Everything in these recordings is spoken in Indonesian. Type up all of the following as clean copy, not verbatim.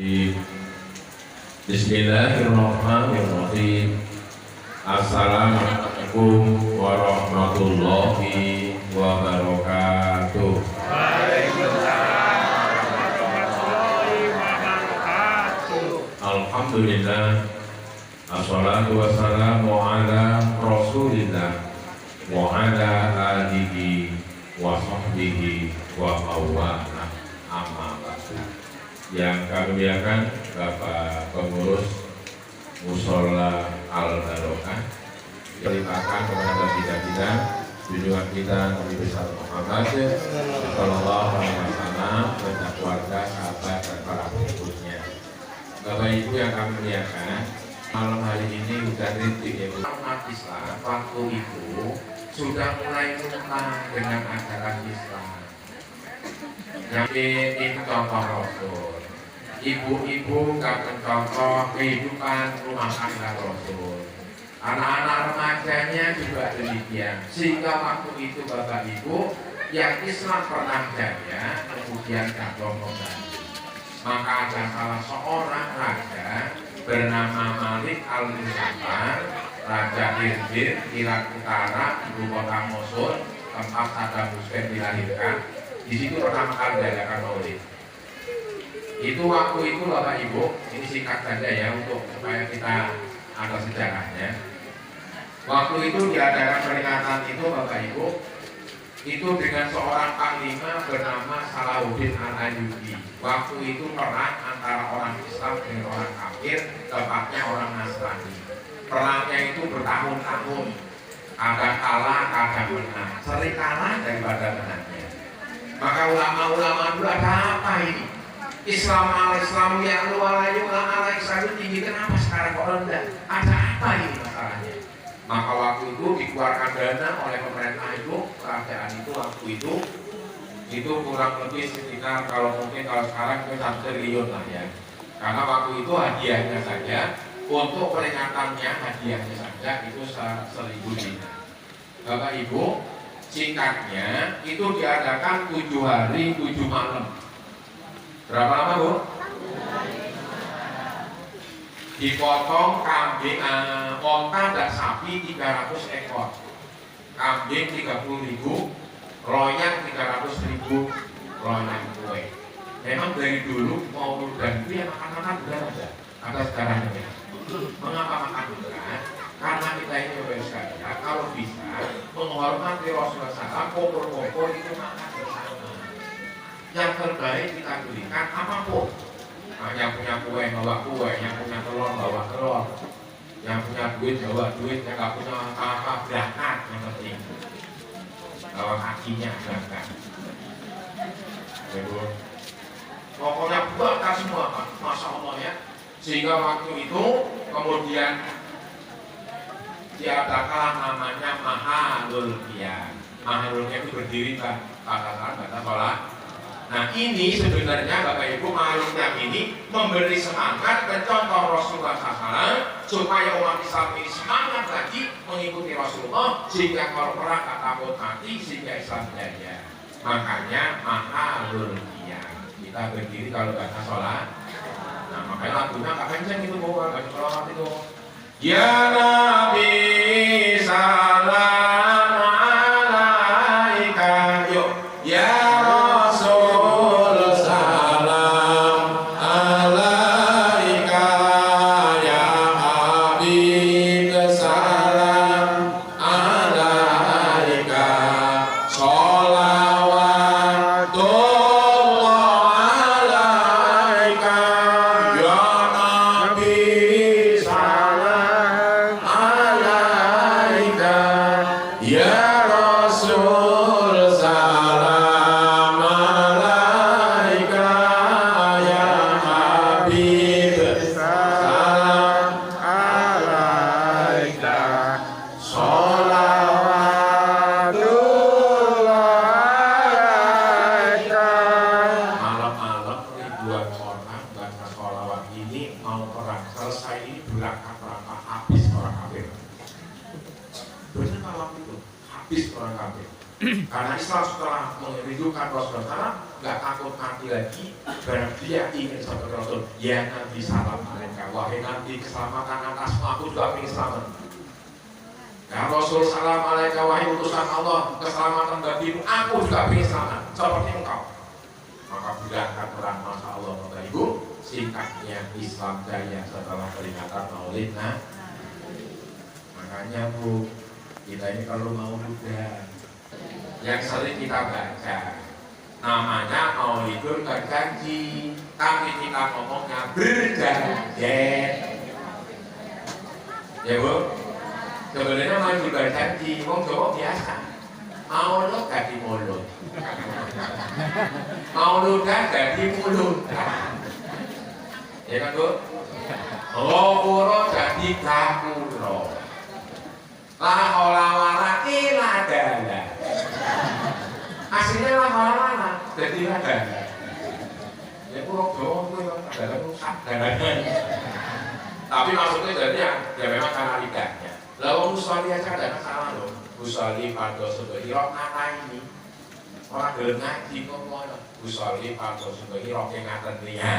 Bismillahirrahmanirrahim. Assalamualaikum warahmatullahi wabarakatuh. Waalaikumsalam warahmatullahi wabarakatuh. Alhamdulillah. Assalatu wassalamu ala Rasulillah wa ala alihi wa sahbihi wa mawalah. Amma ba'du. Yang kami muliakan Bapak Pengurus Mushola Al-Barokah, ceritakan kepada kita junjungan kita Nabi besar Muhammad Sallallahu Alaihi Wasallam dan keluarga, sahabat dan para pengikutnya. Bapak Ibu yang kami muliakan, malam hari ini sudah titik ya, umat Islam waktu itu sudah mulai lupa dengan ajaran Islam. Yang ini contoh Rasul. Ibu-ibu gak mencontoh kehidupan rumah tangga Rasul. Anak-anak remajanya juga demikian. Sehingga waktu itu Bapak Ibu yang Islam pernah jaya kemudian jatuh kembali. Maka ada salah seorang raja bernama Malik Al-Muzaffar, Raja Irbid, Irak Utara, ibu kota Mosul, tempat Saddam Hussein dilahirkan. Di situ pertama kali diadakan maulid. Itu waktu itu Bapak Ibu, ini singkat saja ya untuk supaya kita ada sejarahnya. Waktu itu diadakan peringatan itu Bapak Ibu, itu dengan seorang panglima bernama Salahuddin Al-Ayyubi. Waktu itu perang antara orang Islam dengan orang kafir, tepatnya orang Nasrani. Perangnya itu bertahun-tahun, kadang kalah, kadang menang, sering kalah daripada menangnya. Maka ulama-ulama dulu ada apa ini? Islam al-Islam ya lualayu al-Islam tinggi, kenapa sekarang kok rendah? Ada apa ini masalahnya? Maka waktu itu dikeluarkan dana oleh pemerintah itu, kerajaan itu waktu itu kurang lebih sekitar kalau sekarang itu 1 triliun lah ya. Karena waktu itu hadiahnya saja untuk peringatannya hadiahnya saja itu 1.000 dinar. Bapak Ibu, singkatnya itu diadakan 7 hari 7 malam. Berapa lama Bu? Dipotong kambing, onta dan sapi 300 ekor, kambing 30.000, loyang 300.000 loyang kue. Memang dari dulu mau dan itu ya makan berat ada sejarahnya. Mengapa makan berat? Karena kita ini sekalian kalau bisa menghormati Rasulullah SAW, kompor-kompor itu makan bersama. Yang terbaik kita berikan apapun. Nah, yang punya kue bawa kue, yang punya telur bawa telur, yang punya duit bawa duit, yang nggak punya apa-apa berangkat yang penting. Bawa kakinya berangkat. Jadi, pokoknya buatkan semua Pak, Masya Allah ya. Sehingga waktu itu kemudian diadakan namanya Mahalul Qiyam. Mahalul Qiyam itu berdiri pada sholat. Nah ini sebenarnya Bapak Ibu Mahalul Qiyam ini memberi semangat dan contoh Rasulullah SAW supaya umat Islam ini semangat lagi mengikuti Rasulullah sehingga kalau perang tak takut mati sehingga Islam jaya. Makanya Mahalul Qiyam kita berdiri kalau baca sholat. Nah makanya lagunya gak kenceng itu bawa baca sholat itu. Ya Nabi salam alaika, yuk ya Karena Islam setelah merindukan Rasulullah SAW, nggak takut mati lagi, barang dia ingin seperti Rasul, ya Nabi salam alaika, wahai Nabi keselamatan atasmu, aku juga ingin selamat. Ya Rasul salam alaika, wahai utusan Allah, keselamatan bagimu, aku juga ingin selamat, seperti engkau. Maka berangkat perang, Masya Allah, Bapak Ibu, singkatnya Islam jaya setelah peringatan Maulid. Nah, makanya Bu, kita ini kalau mau muda, yang sering kita baca, namanya Maulidul Berjanji, tapi kita ngomongnya berjanjet. Ya Bu, sebenarnya Maulidul Berjanji, wong Jawa biasa, Maulud jadi mulut, Mauludan jadi mulut, ya kan Bu? Lopuro jadi gapuro, la haula wala illa billah. Aslinya lah malah jadi ada. Ya kurang jauh itu ada rusak dan tapi maksudnya jadi ya memang karena lidahnya. Lalu Musoli aja ada masalah loh. Musoli pada sebehiro apa ini? Orang gelem ngaji kok ngono. Musoli pada sebehiro yang ngaten dia.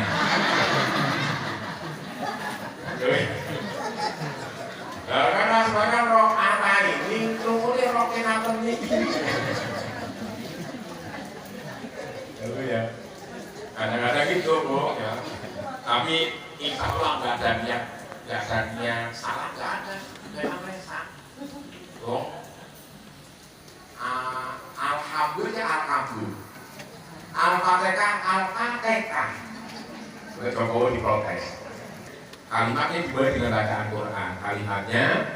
Karena sebenarnya rok apa ini? Tunggu rok yang ngaten ini. Ya, kadang-kadang gitu Bu ya. Kami insya Allah nggak ada niat salah, nggak ada, memang resa. Oh, alhamdulillah alhamdulillah, al-fatihah al-fatihah. Jokowi diprotes. Kalimatnya dimulai dengan bacaan Quran. Kalimatnya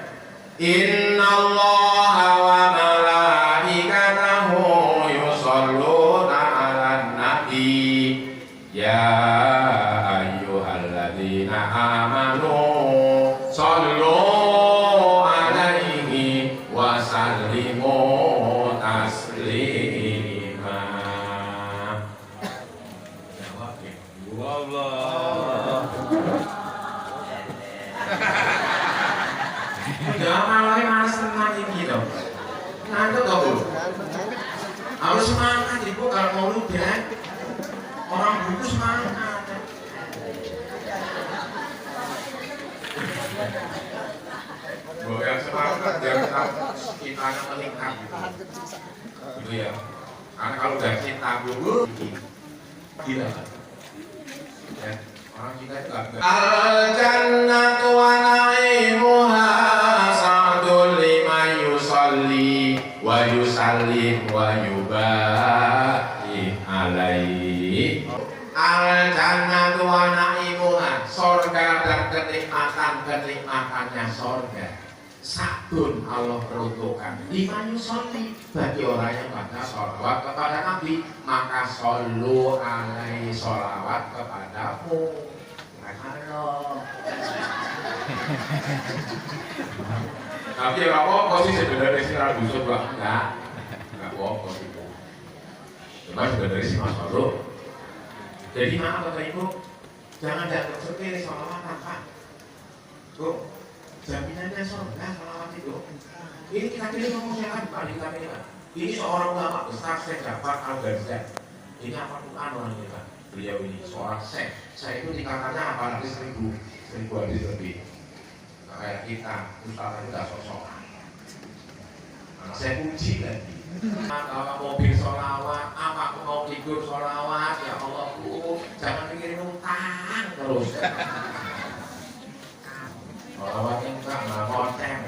Inna Allah wa malaikatahu yusholluna ya ayyuhalladzina amanu shollu alaihi wa sallimu taslima. Allah. Jangan malah malas tenang gitu. Ngantuk gak Bu? Harus semangat Ibu kalau mau udah. Orang buku semangat. Yang semangat biar kita meningkat gitu ya. Karena kalau udah cinta dulu gila ya. Orang kita juga al-jannatu wa na'imuha sa'dul liman yusalli wa yusallim wa yubahi alaihi. Al-jannatu wa na'imuha, surga dan kenikmatannya surga. Sabun Allah peruntukkan liman yusalli, bagi orang yang baca sholawat kepada Nabi, maka shollu alaihi, sholawat kepadamu. Allah. Tapi ya apa sih sebenarnya sih radusun Pak? Enggak apa sih Bu. Cuma sebenarnya sih Mas Allah. Jadi maaf Bapak Ibu, jangan dianggap sepele sholawat Pak. Bu, jaminannya surga sholawat itu. Ini kita pilih ngomong siapa Pak? Kita pilih Pak. Ini seorang ulama besar Syekh Ja'far Al-Ghazali. Ini apa Quran orang ini Pak? Beliau ini seorang Syekh. Saya itu tingkatannya apalagi 1000 hadis lebih. Kayak kita, Ustaz itu gak sok-sokan. Nah, saya puji lagi. Kalau mobil sholawat, apa aku mau tidur sholawat, ya Allah Bu, jangan mikirin utang terus. Sholawat yang enggak ngoceng,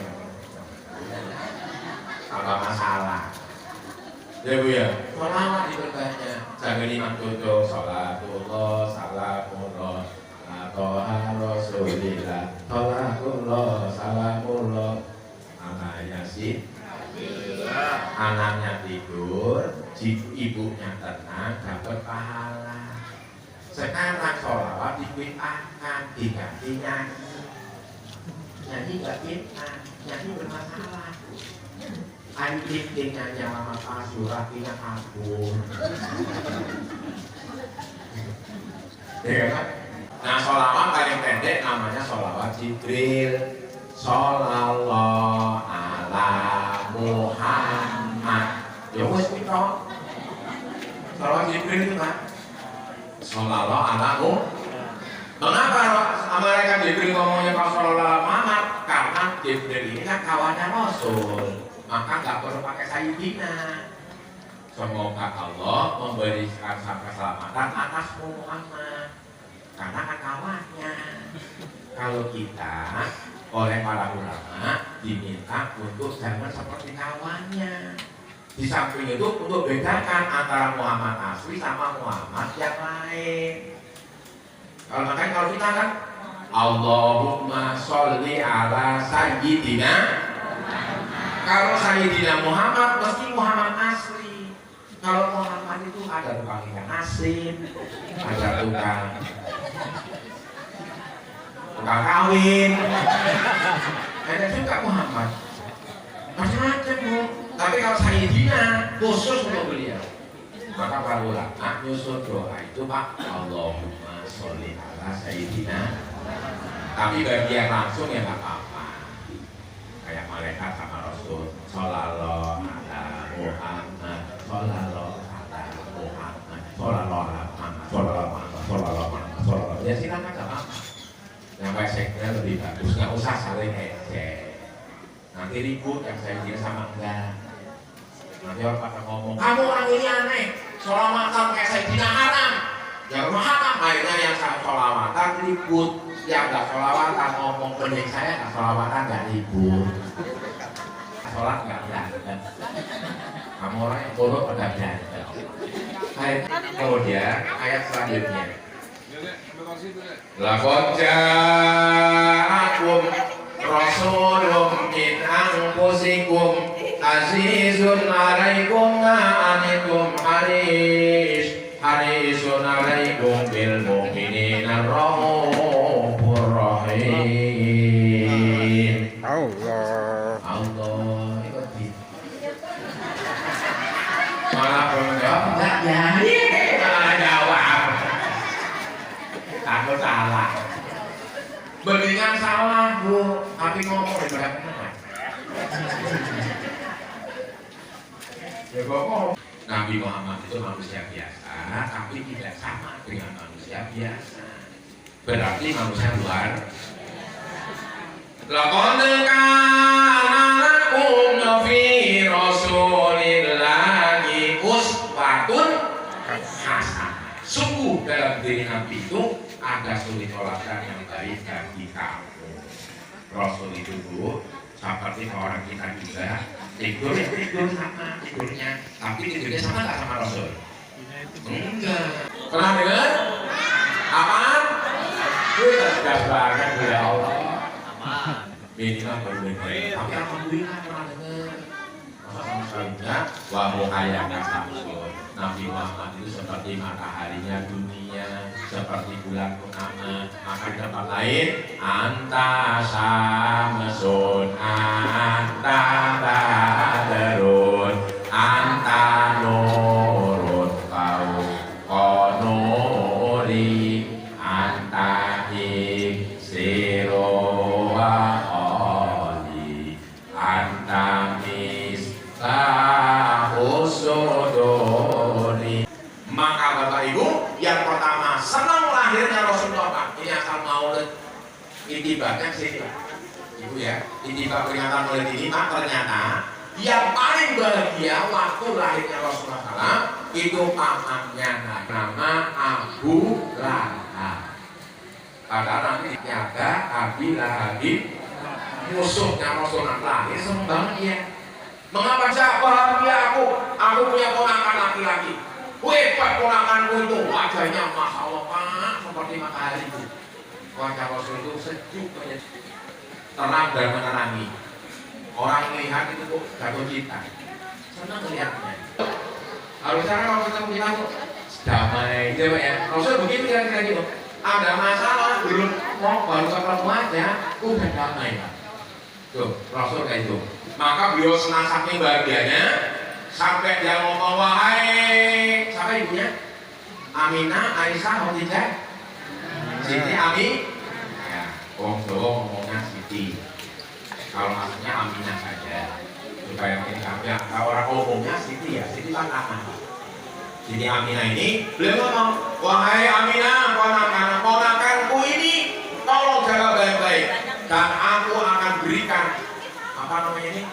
tambah masalah. Ya Bu ya, sholawat itu banyak. Jangan imam tutup, sholatullah, salamullah, toha rasulillah, sholatullah, salamullah. Anak yasin, anaknya tidur, ibunya tenang, dapat pahala. Sekarang sholawat dibid'ahkan, diganti nyanyi. Nyanyi gak bid'ah, nyanyi bermasalah. Ayo dipingnya nyala mata surah punya aku. Ya kan? Nah sholawat paling pendek namanya sholawat Jibril. Shollallahu ala Muhammad. Ya wes pito. Sholawat Jibril Jibril itu Pak? Sallallahu alaihi. Mengapa malaikat Jibril ngomongnya kalau sallallahu Muhammad? Karena Jibril ini kan kawannya Rasul, maka nggak perlu pakai Sayyidina. Semoga Allah memberikan keselamatan atas Muhammad, karena kan kawannya. Kalau kita oleh para ulama diminta untuk jangan seperti kawannya. Di samping itu untuk bedakan antara Muhammad asli sama Muhammad yang lain. Makanya kalau kita kan Allahumma sholli ala sayyidina, kalau sayyidina Muhammad mesti Muhammad asli. Kalau Muhammad itu ada tukang ikan asin, ada tukang kawin, ada juga Muhammad macam-macam Bu. Tapi kalau Sayyidina khusus untuk beliau, maka para ulama nyusun doa itu Pak, Allahumma sholli ala Sayyidina. Tapi bagi yang langsung ya nggak apa-apa, kayak malaikat sama Rasul, Sallallahu ala Muhammad, Sallallahu ala Muhammad, Sallallahu ala Muhammad, Sallallahu ala Muhammad. Ya silakan nggak apa-apa. Yang baik seknya lebih bagus, nggak usah saling ejek. Nanti ribut yang saya kira sama enggak. Nanti orang pada ngomong, kamu orang ini aneh, sholawatan kayak Sayyidina haram. Yang haram akhirnya yang sholawatan ribut, yang nggak sholawatan ngomong bening saya nggak sholawatan nggak ribut. Sholat nggak berantem. Kamu orang yang bodoh pada berantem. Kemudian ayat selanjutnya. Laqad ja'akum rasulun min anfusikum azizun 'alaikum ma anittum harisun 'alaikum bil mu'minina raufur rahim. Allah ikuti. Malah menjawab enggak ya. Jawab. Aku salah. Mendingan salah Bu, tapi ngomong daripada benar. Ya ngomong. Nabi Muhammad itu manusia biasa, tapi tidak sama dengan manusia biasa. Berarti manusia luar. Laqad kana lakum fi rasulillahi uswatun hasanah. Sungguh dalam diri Nabi itu ada suri toladan yang baik bagi kamu. Rasul itu Bu, seperti orang kita juga tidur sama tidurnya, tapi tidurnya sama nggak sama Rasul? Enggak. Pernah dengar? Apaan? Kita sudah banget ya Allah. Minimal baru dengar. Tapi alhamdulillah pernah dengar. Maksudnya wahyu ayat Samsul. Nabi Muhammad itu seperti mataharinya dunia, seperti bulan purnama. Maka di tempat lain, anta samsun, anta badrun, anta nurun kau konuri, anta iksiro wa oli, anta misbahusuduri. Maka Bapak Ibu, yang pertama senang lahirnya Rasulullah Pak. Ini asal maulid intibahnya sini Pak Ibu ya. Intibah peringatan maulid ini Pak, ternyata yang paling bahagia waktu lahirnya Rasulullah SAW itu pamannya nama Abu Lahab. Padahal nanti ternyata Abi Lahab musuhnya Rasulullah lahir senang banget ya. Mengapa saya bahagia aku punya ponakan laki-laki. Hebat ponakanku itu, wajahnya Masya Allah Pak, seperti matahari itu. Wajah Rasul itu sejuk, terang dan menerangi. Orang melihat itu kok jatuh cinta, senang melihatnya. Harusnya kan kalau kita punya itu damai, gitu ya. Rasul begitu kira-kira gitu. Ada masalah, belum mau baru ketemu aja, udah damai Pak. Tuh, Rasul kayak itu. Maka beliau senang saking bahagianya, sampai dia ngomong, wahai siapa ibunya? Aminah, Aisyah, Khadijah, Siti, Ami. Ya, orang Jawa ngomongnya Siti. Kalau maksudnya Aminah saja, supaya mungkin kami orang umumnya Siti ya, Siti kan anak. Jadi Aminah ini beliau ngomong, wahai Aminah, ponakanku ini tolong jaga baik-baik dan aku akan berikan apa namanya ini?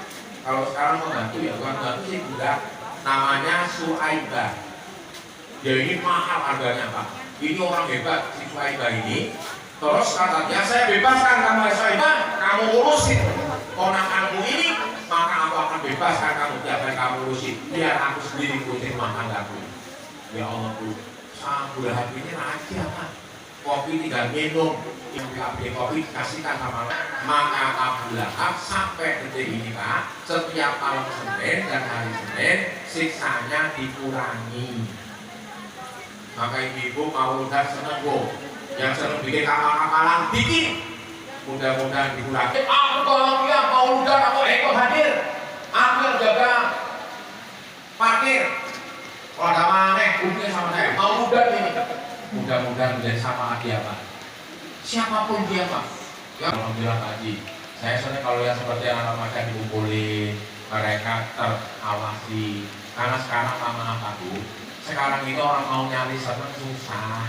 Kalau sekarang membantu ya bukan bantu sih juga namanya Suaibah. Dia ini mahal harganya Pak. Ini orang hebat si Suaibah ini. Terus katanya saya bebaskan kamu Suaibah, kamu urusin ponakanku ini, maka aku akan bebaskan kamu tiap hari kamu urusin. Biar aku sendiri ikutin rumah tanggaku. Ya Allah tuh, Abu Lahab ini raja Pak. Kopi tinggal minum, yang beli kopi dikasihkan sama maka Abu Lahab sampai detik ini Pak, setiap malam Senin dan hari Senin siksanya dikurangi. Maka ibu mau udah seneng Bu, yang seneng bikin kapal-kapalan bikin, mudah-mudahan dikurangi. Aku kalau dia mau udah aku ikut hadir, aku yang jaga parkir. Kalau ada maneh, hubungin sama saya, mau udah ini. Mudah-mudahan menjadi sama dia Pak. Siapapun dia Pak. Ya alhamdulillah Pak Haji. Saya senang kalau yang seperti anak remaja dikumpulin, mereka terawasi. Karena sekarang apa Bu? Sekarang itu orang mau nyari senang susah.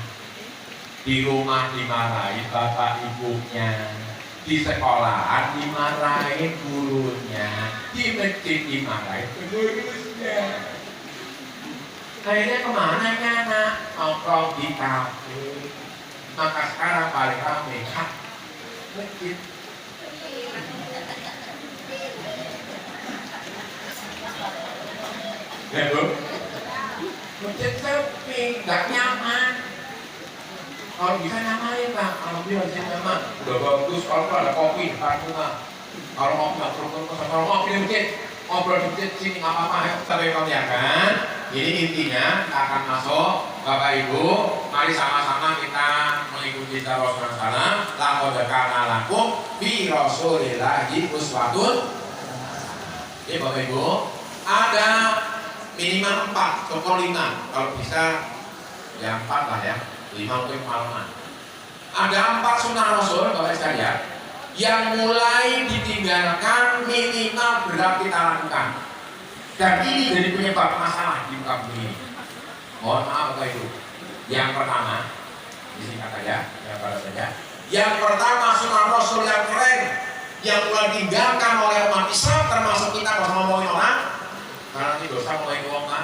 Di rumah dimarahin bapak ibunya, di sekolahan dimarahin gurunya, di masjid dimarahin pengurusnya. Akhirnya kemana ya anak? Nongkrong di kafe. Maka sekarang paling ramai masjid. Ya Bu, masjid sepi, nggak nyaman. Kalau bisa nyamain Pak, kalau dia masjid nyaman, udah bagus. Kalau ada kopi depan rumah, kalau mau nggak perlu kalau mau di masjid, ngobrol di masjid sini nggak apa-apa ya. Sampai kamu ya kan? Ini intinya kita akan masuk Bapak Ibu, mari sama-sama kita mengikuti Rasulullah SAW. Laqad kana lakum fi Rasulillahi uswatun. Ini Bapak Ibu, ada minimal 4 atau 5, kalau bisa ya 4 lah ya, 5 untuk kemalaman. Ada 4 sunnah Rasul Bapak sekalian yang mulai ditinggalkan minimal berat kita lakukan. Dan ini jadi penyebab masalah di muka bumi ini. Mohon maaf Bapak Ibu. Yang pertama, disingkat saja, yang pada saja. Yang pertama sunnah Rasul yang keren, yang mulai ditinggalkan oleh umat Islam, termasuk kita kalau ngomongin orang, karena ini dosa mulai ngomong kan,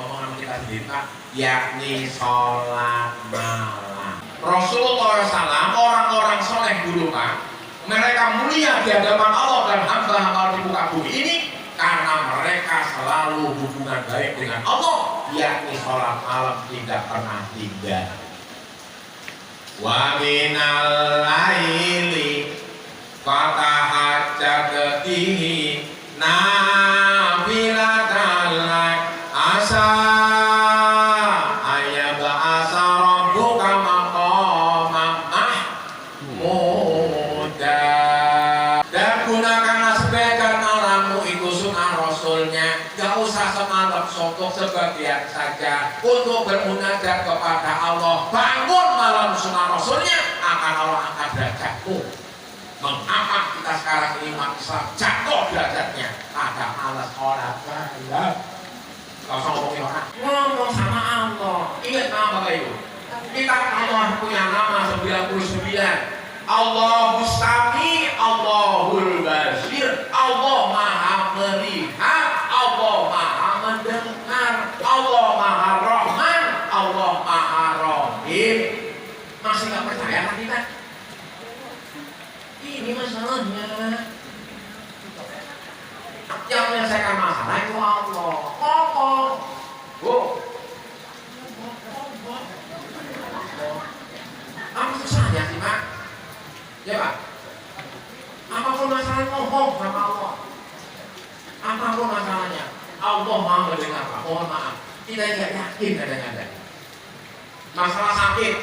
ngomong sama kita sendiri Pak, yakni sholat malam. Rasulullah SAW, orang-orang soleh dulu Pak, mereka mulia di hadapan Allah dan hamba-hamba di muka bumi ini karena mereka selalu hubungan baik dengan Allah, yakni sholat malam tidak pernah tinggal. Wa minal laili fatahajjat bihi nafilatan lak asa ayyab'asa rabbuka maqaman mahmuda. Dan gunakanlah sebagian malammu itu sunnah Rasulnya. Gak usah semalam suntuk, sebagian saja untuk bermunajat kepada Allah. Bangun malam sunnah Rasulnya, akan Allah angkat derajatmu. Mengapa kita sekarang ini umat Islam jatuh derajatnya? Ada malas sholat malam. Gak usah ngomongin orang, ngomong sama Allah. Ingat nama Bapak Ibu, kita Allah punya nama 99. Allahus Sami, Allahul Basir, Allah Maha Melihat, Allah Maha Mendengar, Allah Maha Rahman, Allah Maha Rahim. Masih gak percaya kan kita? Ini masalahnya. Yang menyelesaikan masalah itu Allah. Ngomong, Bu. Apa susahnya sih Pak? Ya Pak, apapun masalah ngomong sama Allah. Apapun masalahnya, Allah mau mendengar Pak. Mohon maaf, kita tidak yakin kadang-kadang. Masalah sakit,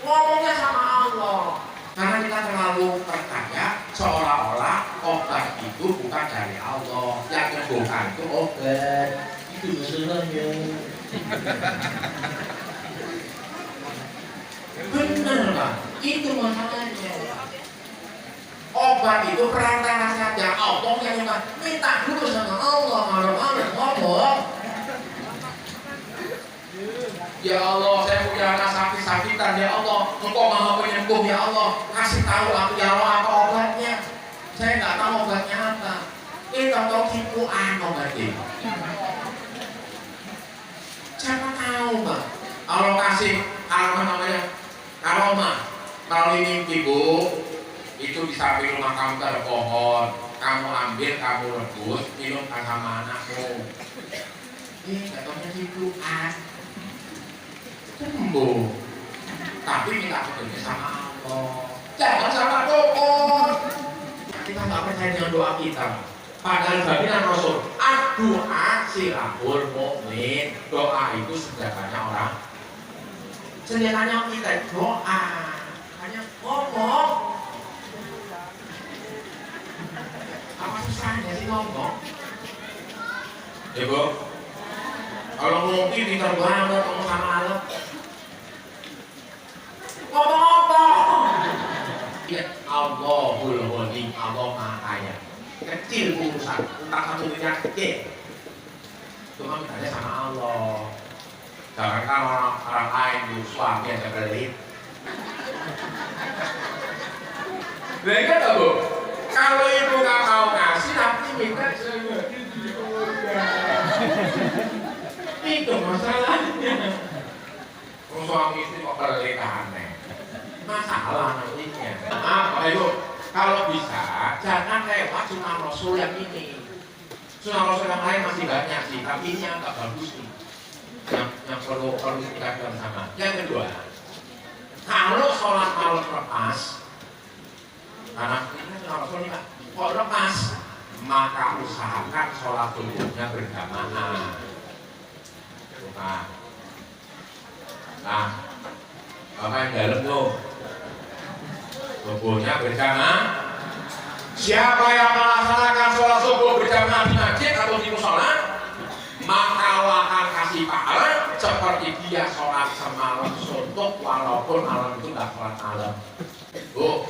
ngomongnya sama Allah. Karena kita terlalu percaya seolah-olah obat itu bukan dari Allah. Yang bukan itu obat. Itu masalahnya. Benar Pak, itu masalahnya. Obat itu perantara saja, Allah yang minta dulu sama Allah, malam-malam ngomong. karena sakit-sakitan ya Allah, Engkau Maha Penyembuh ya Allah, kasih tahu aku ya Allah apa obatnya. Saya nggak tahu obatnya apa. Ini tahu tipuan obatnya. Siapa tahu Pak? Allah kasih apa namanya aroma. Kalau ini ibu itu di samping rumah kamu ada pohon, kamu ambil, kamu rebus, minum sama anakmu. Katanya tipuan. Sembuh. Tapi minta petunjuk sama Allah. Jangan sama dukun. Kita nggak percaya dengan doa kita. Padahal bagian Rasul, doa silahul mukmin. Doa itu senjatanya orang. Senjatanya kita doa. Hanya ngomong. Apa susahnya sih ngomong? Ya Bu. Kalau mungkin pintar banget ngomong sama Allah. Ngomong-ngomong. Ya Allahul Ghani, Allah Maha Kaya. Kecil urusan, entah satu miliar kecil. Cuma mintanya sama Allah. Jangan kan orang lain di suami yang belit. Mereka tahu Bu, kalau ibu nggak mau ngasih, nanti minta itu masalahnya. Suami istri kok belit aneh. Masalah nantinya. Apa Ibu? Kalau bisa, jangan lewat sunnah Rasul yang ini. Sunnah Rasul yang lain masih banyak sih, tapi ini agak bagus nih. Yang perlu kita bersama. Yang kedua, kalau sholat malam lepas, karena ini sunnah Rasul ini Pak, kalau lepas, maka usahakan sholat subuhnya berjamaah. Nah, apa yang dalam tuh? Subuhnya berjamaah. Siapa yang melaksanakan sholat subuh berjamaah di masjid atau di musola, maka Allah akan kasih pahala seperti dia sholat semalam suntuk walaupun malam itu nggak sholat malam. Bu,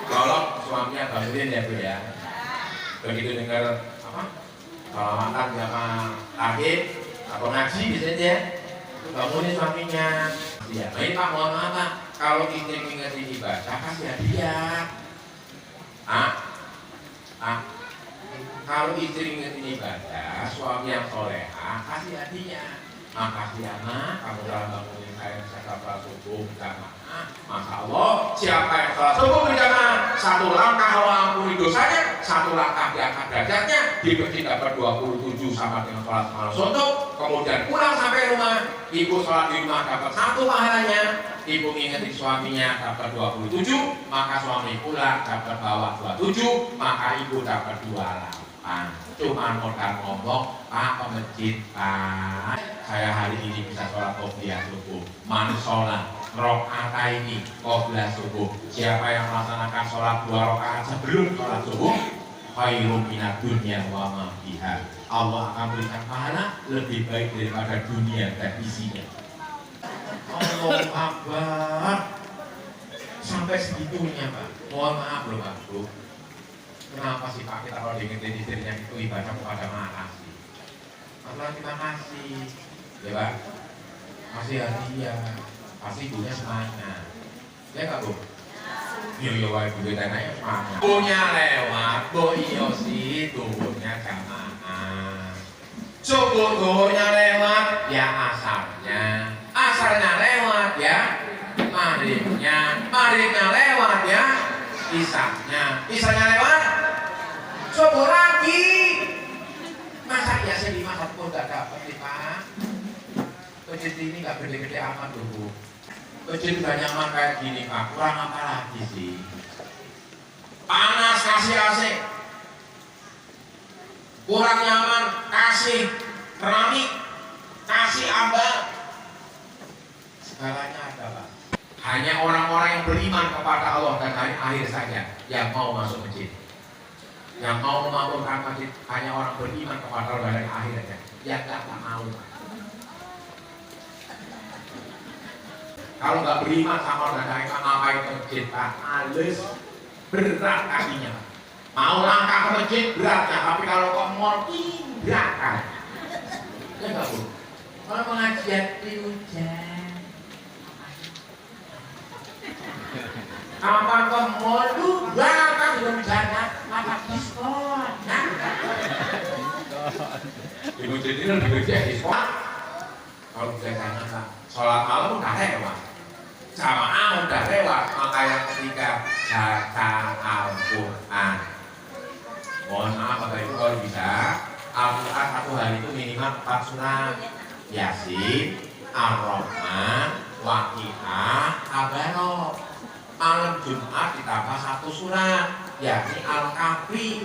tolong suaminya bangunin ya Bu ya. Begitu dengar apa? Kalau makan sama tahid atau ngaji biasanya, bangunin suaminya. Ya, ini Pak mohon maaf Pak. Kalau istri mengerti ibadah kasih hadiah. Kalau istri mengerti ibadah, suami yang soleha kasih hadiah. Makasih ya Mak, kamu telah bangunin saya bisa sholat subuh berjamaah. Masya Allah, siapa yang sholat subuh berjamaah, satu langkah Allah ampuni dosanya, satu langkah diangkat derajatnya, diberi dapat 27 sama dengan sholat malam suntuk. Kemudian pulang sampai rumah, ibu sholat di rumah dapat 1 pahalanya, ibu ngingetin suaminya dapat 27, maka suami pulang dapat bawa 27, maka ibu dapat 28. Cuma modal ngomong, Pak ke masjid Pak, saya hari ini bisa sholat qobliyah subuh. Man sholat rokaat ini qobliyah subuh. Siapa yang melaksanakan sholat 2 rakaat sebelum sholat subuh, khairum minad dunya wa ma fiha. Allah akan berikan pahala lebih baik daripada dunia dan isinya. Allahu Akbar. Sampai segitunya Pak. Mohon maaf loh Pak Bu. Kenapa sih Pak kita kalau diingetin istrinya itu ibadah kepada makasih? Allah terima kasih, ya Pak. Kasih hadiah, kasih ibunya semangat. Ya nggak Bu? Iya Pak, ibu dananya semangat. Ibunya lewat, Bu iyo sih turunnya jamaah. Subuhnya lewat, ya asarnya. Asarnya lewat ya, maghribnya lewat ya, isanya lewat. Subuh lagi. Masa ya saya 5 pun gak dapat nih Pak. Masjid ini gak gede-gede amat dulu. Masjid udah nyaman kayak gini Pak. Kurang apa lagi sih? Panas kasih AC. Kurang nyaman kasih keramik, kasih ambal. Segalanya ada Pak. Hanya orang-orang yang beriman kepada Allah dan hari akhir saja yang mau masuk masjid. Yang mau memakmurkan masjid hanya orang beriman kepada Allah dan akhir saja. Yang tak mau. Kalau nggak beriman sama Allah dan akhir, ngapain ke masjid? Males, berat kakinya. Mau langkah ke masjid beratnya, tapi kalau kok mau berat kan? Ya nggak Bu. Kalau pengajian di hujan. Kapan ke mall juga kan belum jalan apa diskon. Ibu jadi lebih kerja diskon. Kalau bisa tanya sholat malam udah lewat, jamaah udah lewat, maka yang ketiga baca Al-Quran. Mohon maaf Bapak Ibu kalau bisa Al-Quran satu hari itu minimal 4 surat, Yasin, Ar-Rahman, Waqiah, Al-Baqarah. Malam Jumat ditambah 1 surat, yakni Al-Kahfi.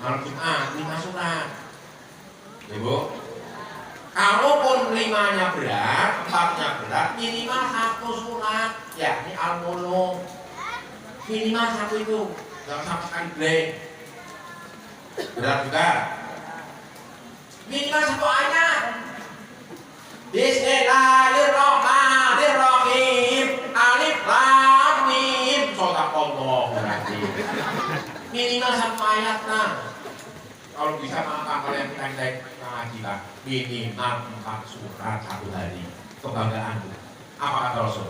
Malam Jumat 5 surat. Ibu, kalaupun 5-nya berat, 4-nya berat, minimal 1 surat, yakni Al-Muluk. Minimal 1 itu, jangan sama sekali blank. Berat juga. Minimal 1 ayat. Bismillahirrahmanirrahim. Alif lam mim. Shadaqallahu berarti. Minimal 1 ayat nah. Kalau bisa maka kalian pendek ngaji lah. Minimal 4 surat 1 hari. Kebanggaanku. Apa kata Rasul?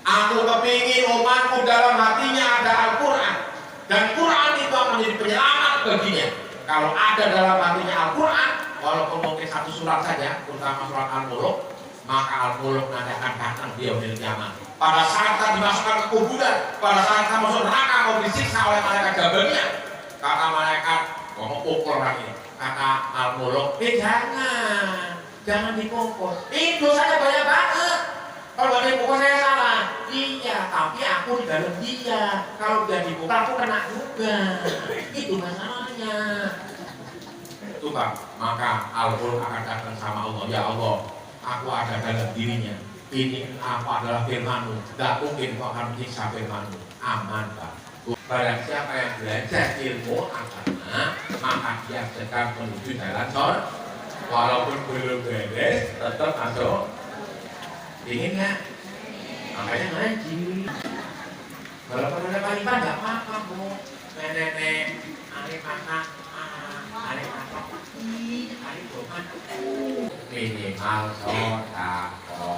Aku kepingin umatku dalam hatinya ada Al-Quran. Dan Quran itu akan menjadi penyelamat baginya. Kalau ada dalam hatinya Al-Quran, walaupun mungkin 1 surat saja, terutama surat Al-Muluk, maka Al-Muluk nanti akan datang dia milik kiamat. Pada saat kita dimasukkan ke kuburan, pada saat kita masuk neraka mau disiksa oleh malaikat Jabalnya, kata malaikat, mau pukul orang ini. Kata Al-Muluk, jangan dipukul. Ini dosanya banyak banget. Kalau gak dipukul saya salah. Iya, tapi aku di dalam dia. Kalau dia dipukul aku kena juga. Itu masalahnya. Itu Pak, maka Al-Muluk akan datang sama Allah. Ya Allah, aku ada dalam dirinya. Ini aku adalah firman-Mu. Gak mungkin kau akan menyiksa firman-Mu. Aman Pak. Barang siapa yang belajar ilmu agama, maka dia sedang menuju jalan surga. Walaupun belum beres, tetap masuk. Ingin nggak? Makanya ngaji. Kalau ada kalimat nggak apa-apa Bu. Nenek, arif makan, arif makan, arif makan. Minimal sodako.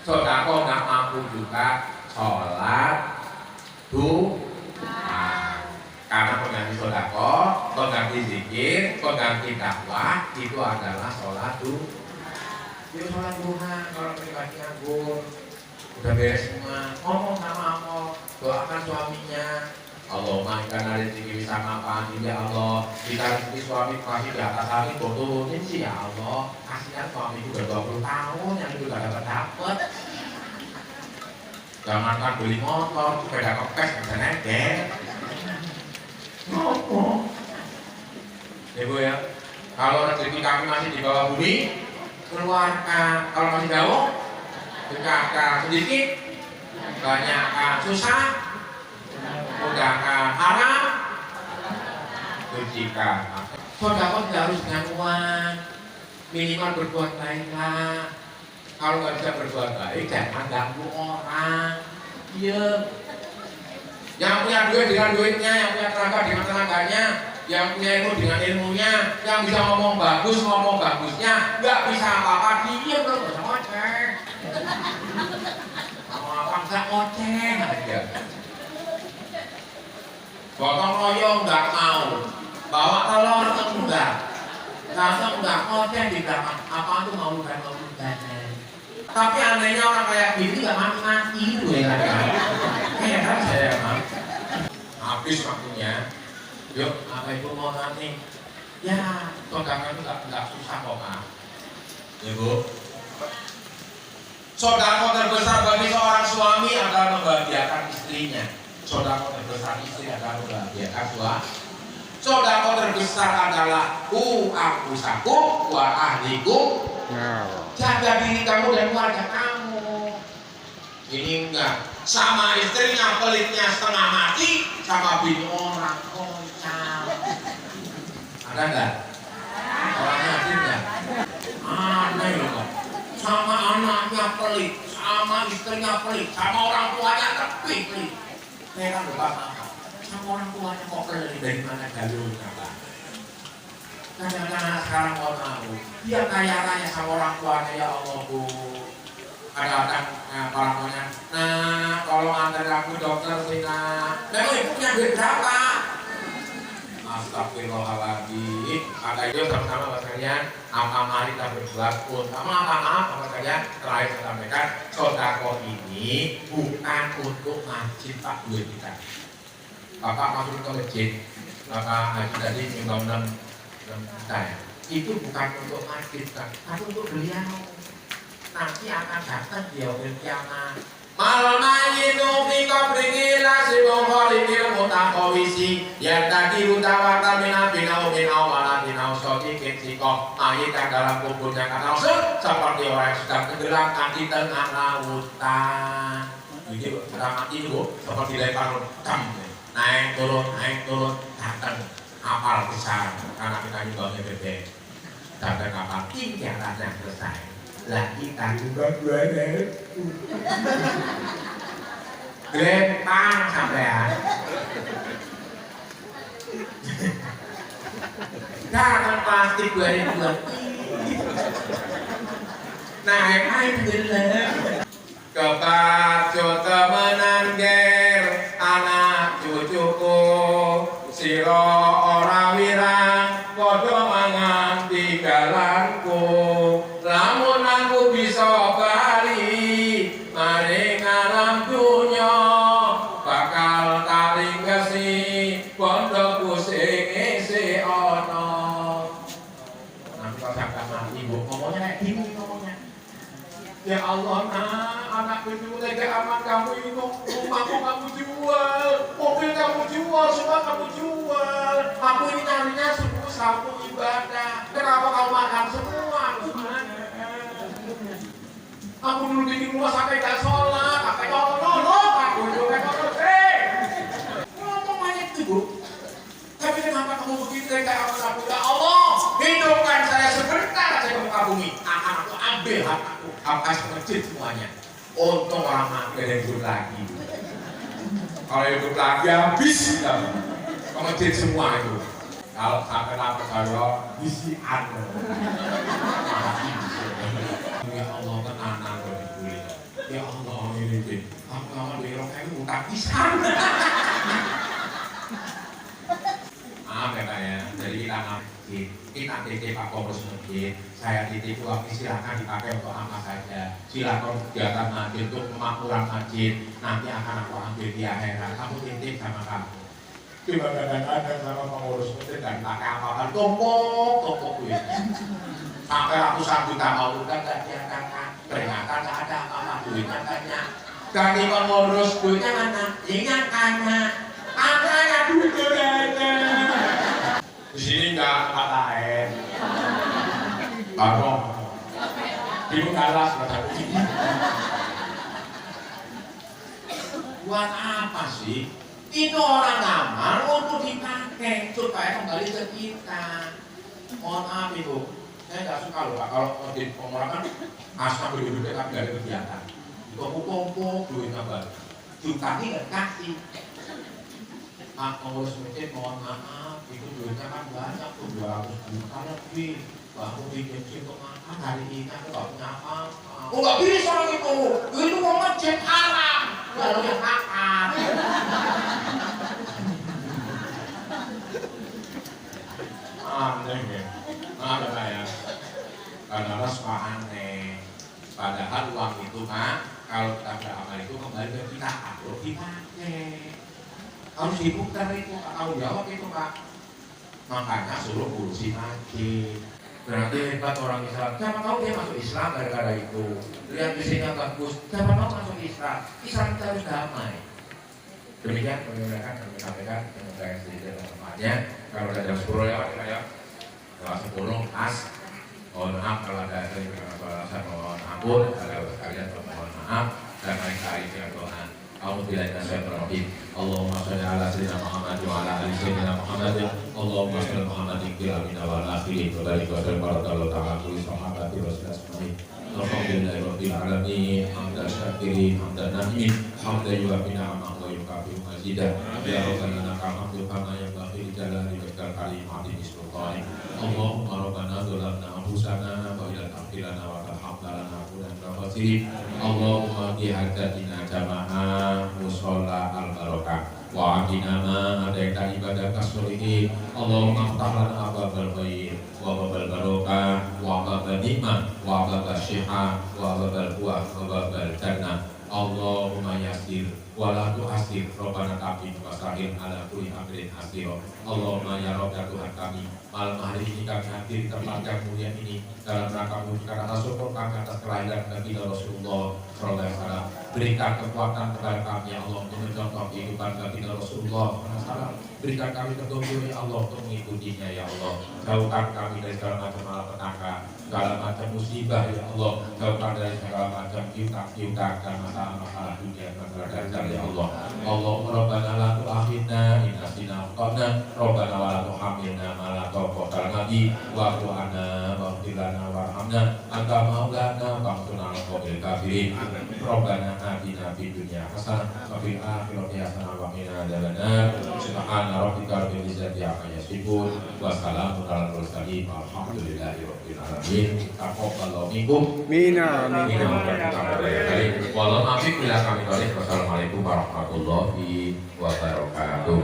Sodako nggak mampu juga sholat karena pengganti sodako, pengganti zikir, pengganti dakwah itu adalah sholat Itu sholat duha. Kalau pribadi nganggur udah beres semua, ngomong sama Allah, doakan suaminya. Allahumma ikan rezeki bisa makan, ya Allah. Jika rezeki suami masih di atas hari, turunin sih ya Allah. Kasihan suami itu udah 20 tahun yang itu gak dapat. Jangankan beli motor, sepeda kepes bisa nedek. Ngomong. Ibu ya, kalau rezeki kami masih di bawah bumi, keluarkan. Kalau masih jauh, dekatkan sedikit, banyakkan susah, mudahkan haram, sucikan. Sedekah tidak harus dengan uang, minimal berbuat baiklah. Kalau nggak bisa berbuat baik, jangan ganggu orang. Iya. Yang punya duit dengan duitnya, yang punya tenaga dengan tenaganya, yang punya ilmu dengan ilmunya, yang bisa ngomong bagusnya, nggak bisa apa-apa, diem loh, nggak usah ngoceh. Apa nggak ngoceh aja. Gotong royong nggak mau, bawa telur enggak, langsung nggak ngoceh di belakang. Apa tuh mau bukan. Tapi anehnya orang kayak gini nggak mati itu ya kan? Iya kan saya mah. Habis waktunya. Yuk, apa itu mau nanti? Ya, saudara itu nggak susah kok Pak. Ya Bu. Saudara terbesar bagi seorang suami adalah membahagiakan istrinya. Saudara terbesar istri adalah membahagiakan suami. Saudara terbesar adalah anfusakum wa ahlikum. Jaga diri kamu dan keluarga kamu. Ini enggak sama istrinya pelitnya setengah mati, sama bini orang kocak. Ada enggak? Orangnya ada enggak? Aneh loh. Sama anaknya pelit, sama istrinya pelit, sama orang tuanya lebih pelit. Mereka lupa apa? Sama orang tuanya kok pelit, dari mana jalurnya Pak? Kadang-kadang sekarang mau tahu, dia kaya-kaya sama orang tuanya, ya Allah Bu. Kadang-kadang orang tuanya, nah tolong antar aku dokter sih nak. Memang ibu punya duit berapa? Astagfirullahaladzim. Maka itu sama-sama Bapak sekalian, mari kita berbuat pun. Maaf Bapak sekalian, terakhir saya sampaikan, sodako ini bukan untuk masjid Pak duit kita. Bapak masuk ke masjid, Bapak haji tadi minta kita ya. Itu bukan untuk masjid, tapi untuk beliau. Nanti akan datang di yaumil kiamat. Mal mayyitu fi qabrihi la sibukhalikil mutakawisi yang tadi utawata minabinau minau waladinau sotikin sikoh mayit yang dalam kuburnya kan langsung seperti orang yang sudah tenggelam di tengah lautan. Jadi sudah mati itu seperti lempar naik turun datang kapal besar karena kita juga gede datang kapal tinggal yang selesai. Lah kita juga Grepang sampean. Jangan plastik 2000. Naik gelem. Kebacut temenan ger anak cucuku sira ora wirang padha mangan tinggalanku. Lamun aku bisa bali maring alam dunya bakal taringkesi pondokku sing isih ana. Nanti kalau sampai mati ibu ngomongnya kayak gini ngomongnya. Ya Allah anak cucu tega aman kamu itu rumahmu kamu jual, mobil kamu jual, semua kamu jual. Aku ini nyarinya subuh sabu ibadah. Kenapa kamu makan semua? Aku dulu di rumah sampai gak sholat, sampai nolok, aku juga nolok, ngomong banyak itu bu. Tapi kenapa kamu begitu kayak aku? Ya Allah, hidupkan saya sebentar saja ke muka bumi. Akan aku ambil hak aku kasih masjid semuanya. Untung orang mati ada hidup lagi. Kalau hidup lagi habis kita ke masjid semua itu. Kalau sampai lapar saya bisian. Ya Allah tenanan boleh. Ya Allah ini kamu berok kayak utang pisan. Maaf ya Pak ya. Jadi kita titip Pak Pengurus Masjid. Saya titip uang silakan dipakai untuk apa saja. Silakan kegiatan masjid untuk pemakmuran masjid. Nanti akan aku ambil di akhirat. Kamu titip sama kamu. Cuma kadang-kadang sama pengurus masjid dan pakai apa-apa tumpuk duit. Sampai ratusan juta mau udah gak diangkat. Ternyata gak ada apa-apa duitnya banyak. Ganti pengurus duitnya mana? Ingat anak. Makanya duit ada. Di sini nggak tempat lain. Barong. Di Bengkalas ada begini. Buat apa sih? Itu orang ngamal untuk dipakai supaya kembali ke kita. Mohon maaf Ibu, saya nggak suka loh Pak kalau di orang kan asal berdua tapi nggak ada kegiatan. Kumpul-kumpul duitnya baru. Juta ini nggak kasih. Pak pengurus masjid mohon maaf, itu duitnya kan banyak tuh 200 juta lebih. Baru bikin untuk makan hari ini aku nggak punya apa-apa. Oh nggak bisa itu mau masjid haram. Lalu yang makan. Aneh ya, ada ya. Karena suka aneh. Padahal uang itu Pak, kalau kita beramal itu kembali ke kita, aku dipakai. Harus diputar itu, tahu jawab itu Pak. Makanya suruh urusi masjid. Berarti hebat orang Islam. Siapa tahu dia masuk Islam gara-gara itu. Lihat visinya bagus. Siapa tahu masuk Islam. Islam kita harus damai. Demikian penjelasan kami sampaikan. Semoga yang sedikit dan tempatnya. Kalau ada jam 10 lewat ya. Jam 10 pas. Mohon maaf kalau ada yang beralasan mohon ampun. Kalau sekalian mohon maaf. Dan baik-baik dengan doa. Alhamdulillah Bismillahirrahmanirrahim. Allahumma sholli ala sayyidina Muhammad wa ala ali sayyidina Muhammad. Allahumma sholli Muhammadin fil amina wal akhirin wa barik wa sallim barakallahu ta'ala kulli sahabati rasulullah. Alhamdulillahirabbil alamin. Hamdan syakirin, hamdan na'imin, hamdan yuwafina wa yukafi'u mazidah. Ya rabbana lakal hamdu kama yanbaghi li jalali wajhikal karim azim sultanik. Allahumma rabbana zalamna anfusana wa illam taghfir lana wa tarhamna lanakunanna minal khasirin. Allahumma bihadatina jamaah musholla al-barakah wa adina ma adaita ibadah kasurihi. Allahumma ftahlan ababal khair wa babal barakah wa babal nikmah wa babal syiha wa babal buah wa babal jannah. Allahumma yasir wa la tu'asir. Rabbana taqim wa sahil ala kulli amrin asir. Allahumma ya Rabb ya Tuhan kami, malam hari ini kami hadir di tempat yang mulia ini dalam rangka mengucapkan rasa syukur kami atas kelahiran Nabi Rasulullah sallallahu alaihi wasallam. Berikan kekuatan kepada kami ya Allah untuk mencontoh kehidupan Nabi Rasulullah sallallahu alaihi wasallam. Berikan kami petunjuk ya Allah untuk mengikutinya ya Allah. Jauhkan kami dari segala macam malapetaka, segala macam musibah ya Allah. Jauhkan dari segala macam piutang dan masalah-masalah dunia dan masalah ya Allah. Allahumma rabbana la tu'akhidna in nasina akhtana. Rabbana wa la tuhamilna ma la taqata lana bihi wa'fu 'anna waghfir lana warhamna anta maulana fansurna 'alal qawmil kafirin. Rabbana atina fid dunya hasanah wa fil akhirati hasanah wa qina adzabannar. Subhana rabbika rabbil izzati amma yasifun wa salamun 'alal mursalin walhamdulillahi rabbil alamin. Taqabbalallahu minkum Mina amin. Wassalamualaikum warahmatullahi wabarakatuh.